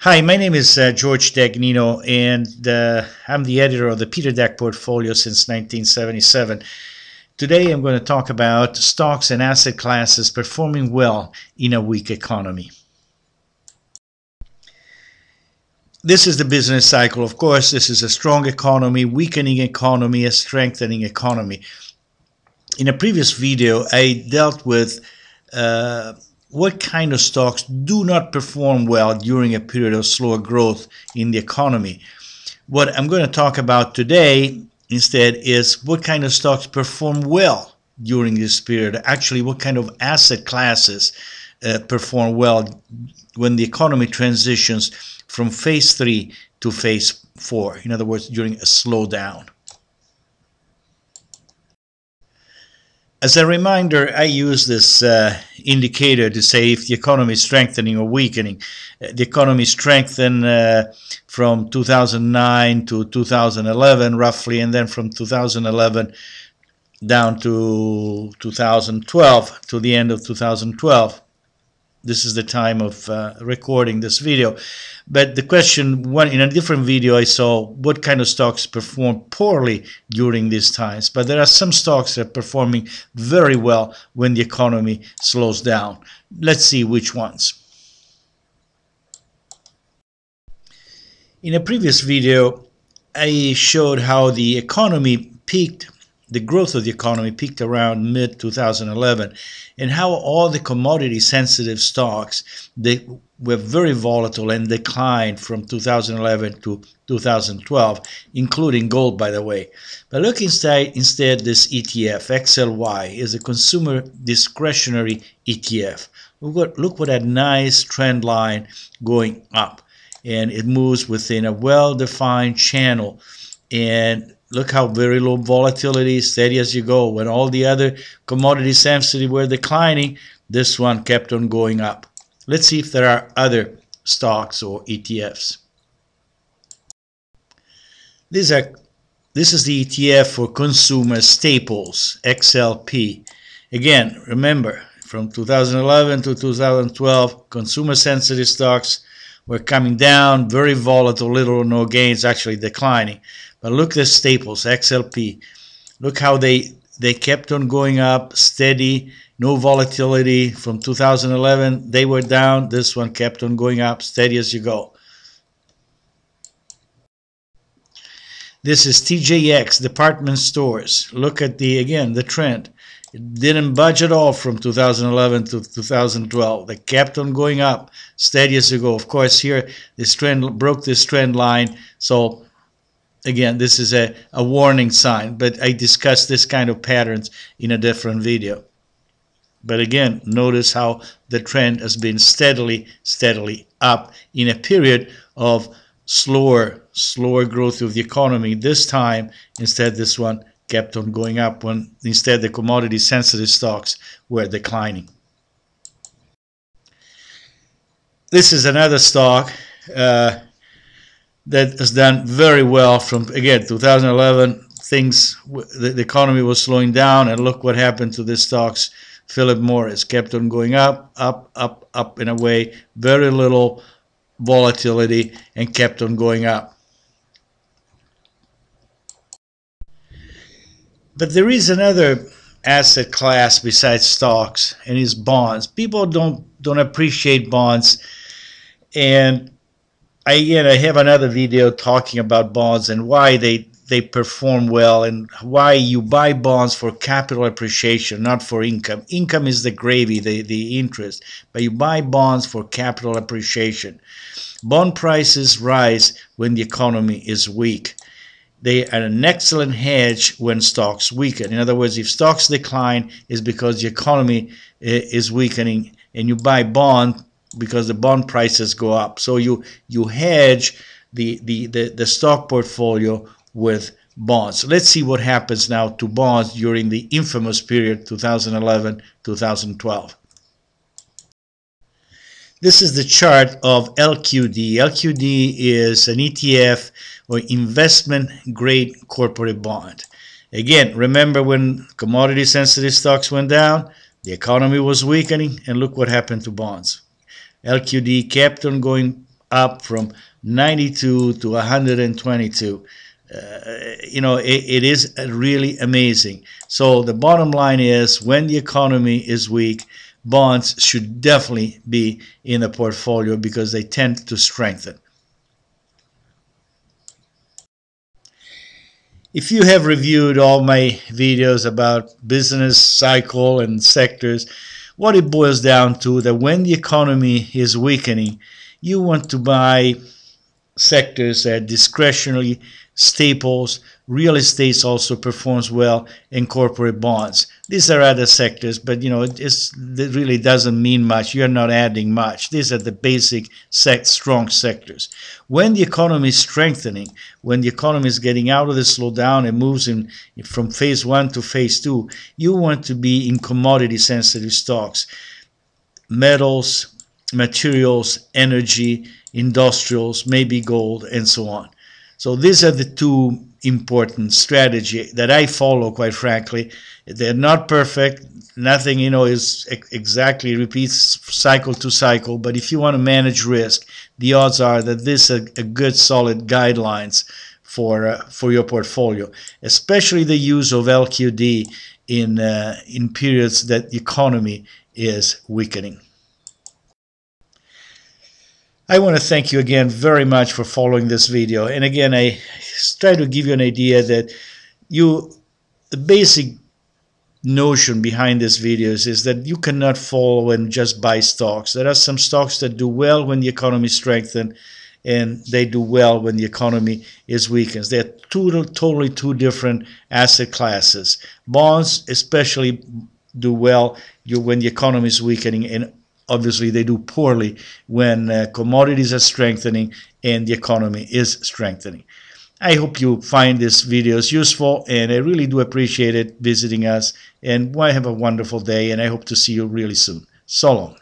Hi, my name is George Dagnino, and I'm the editor of the Peter Dack Portfolio since 1977. Today I'm going to talk about stocks and asset classes performing well in a weak economy. This is the business cycle. Of course, this is a strong economy, weakening economy, a strengthening economy. In a previous video, I dealt with what kind of stocks do not perform well during a period of slower growth in the economy. What I'm going to talk about today instead is what kind of stocks perform well during this period. Actually, what kind of asset classes perform well when the economy transitions from phase 3 to phase 4. In other words, during a slowdown. As a reminder, I use this indicator to say if the economy is strengthening or weakening. The economy strengthened from 2009 to 2011 roughly, and then from 2011 down to 2012, to the end of 2012. This is the time of recording this video. But the question, in a different video, I saw what kind of stocks perform poorly during these times. But there are some stocks that are performing very well when the economy slows down. Let's see which ones. In a previous video, I showed how the economy peaked. The growth of the economy peaked around mid-2011, and how all the commodity-sensitive stocks, they were very volatile and declined from 2011 to 2012, including gold, by the way. But look instead this ETF, XLY, is a consumer discretionary ETF. Look what that nice trend line going up, and it moves within a well-defined channel, and look how very low volatility, steady as you go. When all the other commodity sensitive were declining, this one kept on going up. Let's see if there are other stocks or ETFs. This is the ETF for consumer staples, XLP. Again, remember, from 2011 to 2012, consumer sensitive stocks were coming down, very volatile, little or no gains, actually declining. But look at the staples, XLP. Look how they kept on going up, steady, no volatility. From 2011, they were down. This one kept on going up, steady as you go. This is TJX, department stores. Look at again, the trend. It didn't budge at all from 2011 to 2012. They kept on going up, steady as you go. Of course, here, this trend broke this trend line, so again, this is a warning sign, but I discussed this kind of patterns in a different video. But again, notice how the trend has been steadily up in a period of slower growth of the economy. This time, instead, this one kept on going up when instead the commodity sensitive stocks were declining. This is another stock that has done very well from, again, 2011. The economy was slowing down, and look what happened to the stocks. Philip Morris kept on going up in a way, very little volatility, and kept on going up. But there is another asset class besides stocks, and it's bonds. People don't appreciate bonds, and I have another video talking about bonds and why they perform well, and why you buy bonds for capital appreciation, not for income. Income is the gravy, the interest, but you buy bonds for capital appreciation. Bond prices rise when the economy is weak. They are an excellent hedge when stocks weaken. In other words, if stocks decline, it's because the economy is weakening, and you buy bond because the bond prices go up. So you hedge the stock portfolio with bonds. Let's see what happens now to bonds during the infamous period 2011-2012. This is the chart of LQD. LQD is an ETF or investment grade corporate bond. Again, remember when commodity sensitive stocks went down, the economy was weakening, and look what happened to bonds. LQD kept on going up from 92 to 122. You know, it is really amazing. So the bottom line is, when the economy is weak, bonds should definitely be in the portfolio because they tend to strengthen. If you have reviewed all my videos about business cycle and sectors, what it boils down to, that when the economy is weakening, you want to buy sectors that are discretionary, staples. Real estate also performs well, in corporate bonds. These are other sectors, but you know, it really doesn't mean much. You're not adding much. These are the basic strong sectors. When the economy is strengthening, when the economy is getting out of the slowdown and moves from phase 1 to phase 2, you want to be in commodity sensitive stocks, metals, materials, energy, industrials, maybe gold, and so on. So these are the two important strategies that I follow, quite frankly. They're not perfect. Nothing, you know, is exactly repeats cycle to cycle. But if you want to manage risk, the odds are that this is a good, solid guidelines for your portfolio, especially the use of LQD in periods that the economy is weakening. I want to thank you again very much for following this video. And again, I try to give you an idea that the basic notion behind these videos is that you cannot follow and just buy stocks. There are some stocks that do well when the economy strengthens, and they do well when the economy is weakened. They're totally two different asset classes. Bonds especially do well when the economy is weakening, and obviously they do poorly when commodities are strengthening and the economy is strengthening. I hope you find these videos useful, and I really do appreciate it visiting us. And have a wonderful day, and I hope to see you really soon. So long.